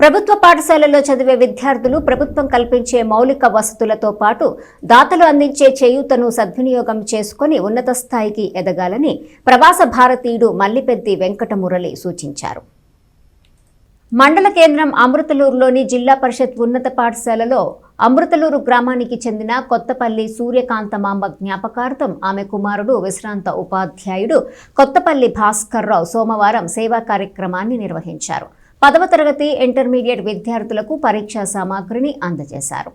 ప్రభుత్వ పాఠశాలల్లో చదివే విద్యార్థులు ప్రభుత్వం కల్పించే మౌలిక వసతులతో పాటు దాతలు అందించే చేయూతను సద్వినియోగం చేసుకుని ఉన్నత స్థాయికి ఎదగాలని ప్రవాస భారతీయుడు మల్లిపెద్ది వెంకటమురళి సూచించారు. మండల కేంద్రం అమృతలూరులోని జిల్లా పరిషత్ ఉన్నత పాఠశాలలో అమృతలూరు గ్రామానికి చెందిన కొత్తపల్లి సూర్యకాంతమాంబ జ్ఞాపకార్థం ఆమె కుమారుడు విశ్రాంత ఉపాధ్యాయుడు కొత్తపల్లి భాస్కర్రావు సోమవారం సేవా కార్యక్రమాన్ని నిర్వహించారు. 10వ తరగతి ఇంటర్మీడియట్ విద్యార్థులకు పరీక్షా సామాగ్రిని అందజేశారు.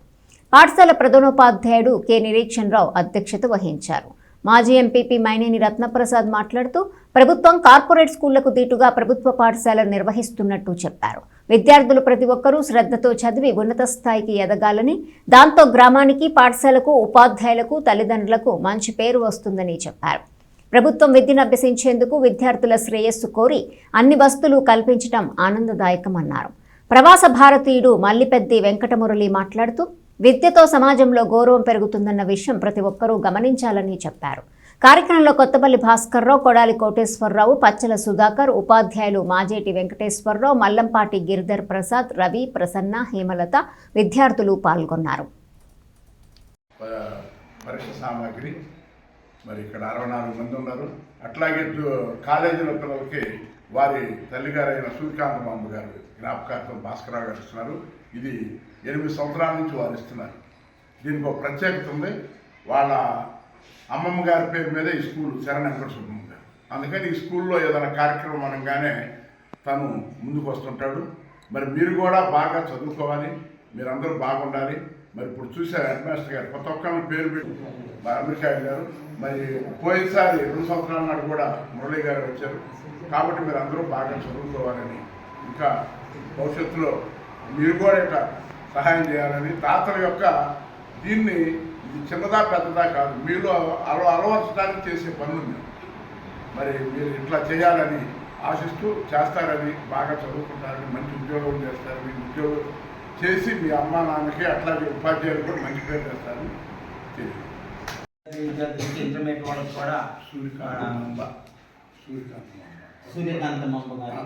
పాఠశాల ప్రధానోపాధ్యాయుడు కె నిరీక్షణరావు అధ్యక్షత వహించారు. మాజీ ఎంపీపీ మైనేని రత్నప్రసాద్ మాట్లాడుతూ ప్రభుత్వం కార్పొరేట్ స్కూళ్లకు దీటుగా ప్రభుత్వ పాఠశాలను నిర్వహిస్తున్నట్టు చెప్పారు. విద్యార్థులు ప్రతి ఒక్కరూ శ్రద్ధతో చదివి ఉన్నత స్థాయికి ఎదగాలని, దాంతో గ్రామానికి, పాఠశాలకు, ఉపాధ్యాయులకు, తల్లిదండ్రులకు మంచి పేరు వస్తుందని చెప్పారు. ప్రభుత్వం విద్యను అభ్యసించేందుకు విద్యార్థుల శ్రేయస్సు కోరి అన్ని వసతులు కల్పించడం ఆనందదాయకమన్నారు. ప్రవాస భారతీయుడు మల్లిపెద్ది వెంకటమురళి మాట్లాడుతూ విద్యతో సమాజంలో గౌరవం పెరుగుతుందన్న విషయం ప్రతి ఒక్కరూ గమనించాలని చెప్పారు. కార్యక్రమంలో కొత్తపల్లి భాస్కర్రావు, కొడాలి కోటేశ్వరరావు, పచ్చల సుధాకర్, ఉపాధ్యాయులు మాజేటి వెంకటేశ్వరరావు, మల్లంపాటి గిరిధర్ ప్రసాద్, రవి, ప్రసన్న, హేమలత విద్యార్థులు పాల్గొన్నారు. మరి ఇక్కడ 64 మంది ఉన్నారు. అట్లాగే కాలేజీల పిల్లలకి వారి తల్లిగారైన సూర్యకాంతమాంబ గారు జ్ఞాపకార్థం భాస్కరరావు గారు ఇస్తున్నారు. ఇది 8 సంవత్సరాల నుంచి వారు ఇస్తున్నారు. దీనికి ఒక ప్రత్యేకత ఉంది. వాళ్ళ అమ్మమ్మ గారి పేరు మీద ఈ స్కూల్ శరణ వెంకట సుబ్బమ్మ గారు. అందుకని ఈ స్కూల్లో ఏదైనా కార్యక్రమం అనగానే తను ముందుకు వస్తుంటాడు. మరి మీరు కూడా బాగా చదువుకోవాలి, మీరందరూ బాగుండాలి. మరి ఇప్పుడు చూసారు హెడ్ మాస్టర్ గారు కొత్త ఒక్కళ్ళ పేరు పెట్టి అమెరికా గారు, మరి పోయినసారి 2 సంవత్సరాల నాడు కూడా మురళి గారు వచ్చారు. కాబట్టి మీరు అందరూ బాగా చదువుకోవాలని, ఇంకా భవిష్యత్తులో మీరు కూడా ఇట్లా సహాయం చేయాలని, తాతల యొక్క దీన్ని ఇది చిన్నదా పెద్దదా కాదు, మీలో అలవర్చడానికి చేసే పనులు మరి మీరు ఇట్లా చేయాలని ఆశిస్తూ చేస్తారని, బాగా చదువుకుంటారని, మంచి ఉద్యోగం చేస్తారని, ఉద్యోగం చేసి మీ అమ్మా నాన్నకి అట్లాగే ఉపాధ్యాయులు కూడా మంచి పేరు చేస్తారని ఇంటర్మీడియట్ వాళ్ళకి కూడా సూర్యకాంతమాంబ గారు,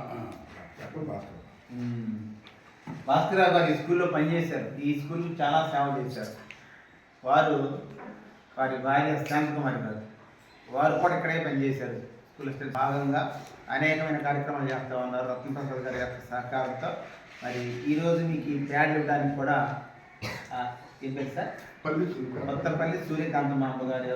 భాస్కరరావు గారు ఈ స్కూల్లో పనిచేశారు. ఈ స్కూల్కి చాలా సేవ చేశారు. వారి భార్య శాంతకుమారి గారు, వారు కూడా ఇక్కడే పనిచేశారు. స్కూల్ భాగంగా అనేకమైన కార్యక్రమాలు చేస్తూ ఉన్నారు. రత్నప్రసాద్ గారి యొక్క సహకారంతో మరి ఈరోజు మీకు ఈ ప్యాడ్లు ఇవ్వడానికి కూడా ఏం పేరు సార్, కొత్తపల్లి సూర్యకాంతమాంబ గారు